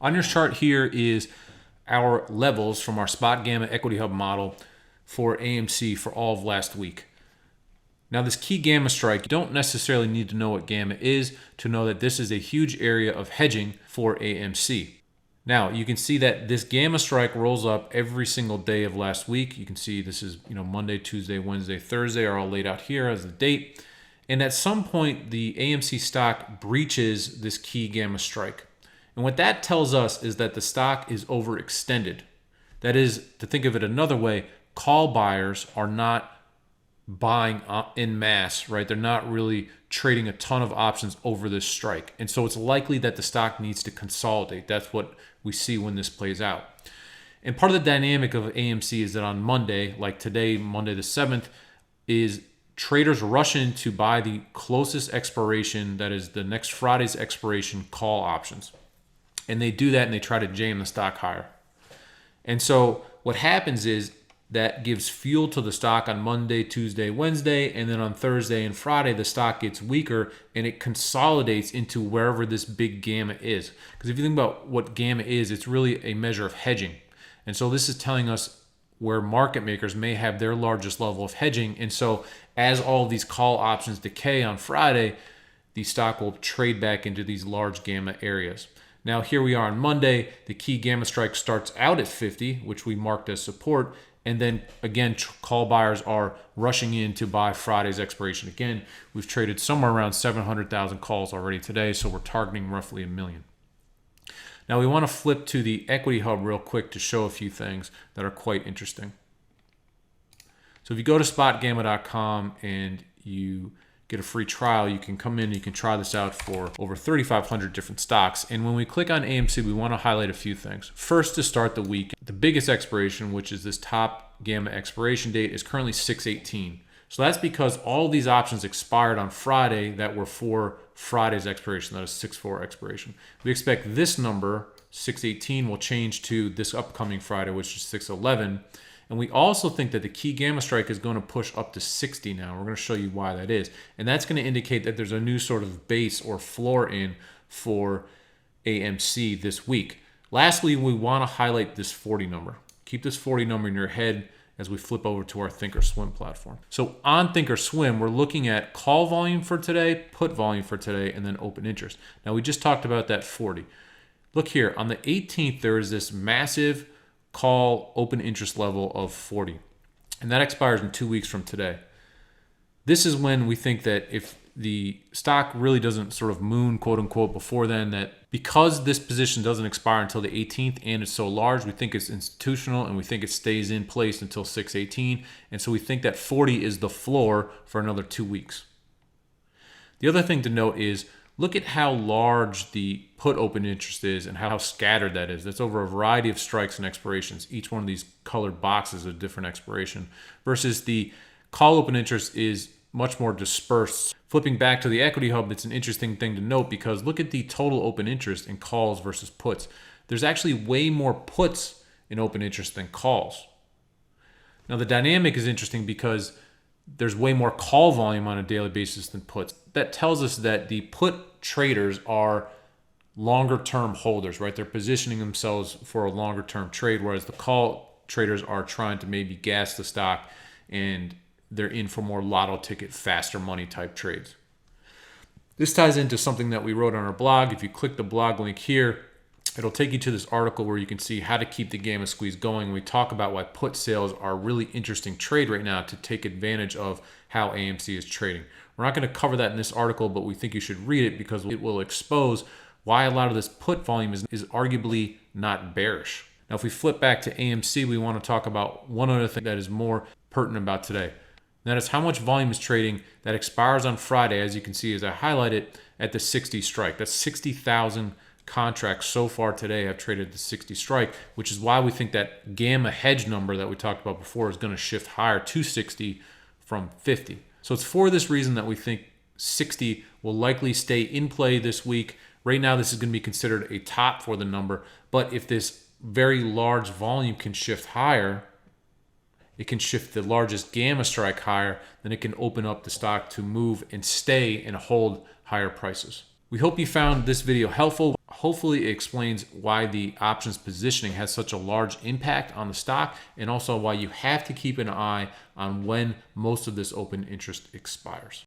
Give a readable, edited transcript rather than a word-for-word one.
On your chart here is our levels from our SpotGamma Equity Hub model for AMC for all of last week. Now this key gamma strike, you don't necessarily need to know what gamma is to know that this is a huge area of hedging for AMC. Now you can see that this gamma strike rolls up every single day of last week. You can see this is Monday, Tuesday, Wednesday, Thursday are all laid out here as the date. And at some point the AMC stock breaches this key gamma strike. And what that tells us is that the stock is overextended. That is, to think of it another way, call buyers are not buying in mass, right? They're not really trading a ton of options over this strike. And so it's likely that the stock needs to consolidate. That's what we see when this plays out. And part of the dynamic of AMC is that on Monday, like today, Monday the 7th, is traders rush in to buy the closest expiration, that is the next Friday's expiration call options. And they do that and they try to jam the stock higher. And so what happens is that gives fuel to the stock on Monday, Tuesday, Wednesday, and then on Thursday and Friday, the stock gets weaker and it consolidates into wherever this big gamma is. Because if you think about what gamma is, it's really a measure of hedging. And so this is telling us where market makers may have their largest level of hedging. And so as all of these call options decay on Friday, the stock will trade back into these large gamma areas. Now here we are on Monday, the key gamma strike starts out at 50, which we marked as support. And then again, call buyers are rushing in to buy Friday's expiration. Again, we've traded somewhere around 700,000 calls already today, so we're targeting roughly 1 million. Now we want to flip to the Equity Hub real quick to show a few things that are quite interesting. So if you go to spotgamma.com and you get a free trial, you can come in, you can try this out for over 3,500 different stocks. And when we click on AMC, we want to highlight a few things. First, to start the week, the biggest expiration, which is this top gamma expiration date, is currently 6/18. So that's because all these options expired on Friday that were for Friday's expiration, that is 6/4 expiration. We expect this number, 6/18, will change to this upcoming Friday, which is 6/11. And we also think that the key gamma strike is going to push up to 60 now. We're going to show you why that is. And that's going to indicate that there's a new sort of base or floor in for AMC this week. Lastly, we want to highlight this 40 number. Keep this 40 number in your head as we flip over to our Thinkorswim platform. So on Thinkorswim, we're looking at call volume for today, put volume for today, and then open interest. Now we just talked about that 40. Look here, on the 18th, there is this massive call open interest level of 40. And that expires in 2 weeks from today. This is when we think that if the stock really doesn't sort of moon, quote unquote, before then, that because this position doesn't expire until the 18th and it's so large, we think it's institutional and we think it stays in place until 6/18. And so we think that 40 is the floor for another 2 weeks. The other thing to note is look at how large the put open interest is and how scattered that is. That's over a variety of strikes and expirations. Each one of these colored boxes is a different expiration versus the call open interest is much more dispersed. Flipping back to the Equity Hub, it's an interesting thing to note because look at the total open interest in calls versus puts. There's actually way more puts in open interest than calls. Now the dynamic is interesting because there's way more call volume on a daily basis than puts. That tells us that the put traders are longer term holders, right? They're positioning themselves for a longer term trade, whereas the call traders are trying to maybe gas the stock and they're in for more lotto ticket, faster money type trades. This ties into something that we wrote on our blog. If you click the blog link here, it'll take you to this article where you can see how to keep the gamma squeeze going. We talk about why put sales are a really interesting trade right now to take advantage of how AMC is trading. We're not going to cover that in this article, but we think you should read it because it will expose why a lot of this put volume is arguably not bearish. Now, if we flip back to AMC, we want to talk about one other thing that is more pertinent about today. And that is how much volume is trading that expires on Friday, as you can see as I highlight it, at the 60 strike. That's 60,000 contracts so far today have traded the 60 strike, which is why we think that gamma hedge number that we talked about before is going to shift higher to 60 from 50. So it's for this reason that we think 60 will likely stay in play this week. Right now, this is going to be considered a top for the number, but if this very large volume can shift higher, it can shift the largest gamma strike higher, then it can open up the stock to move and stay and hold higher prices. We hope you found this video helpful. hopefully it explains why the options positioning has such a large impact on the stock, and also why you have to keep an eye on when most of this open interest expires.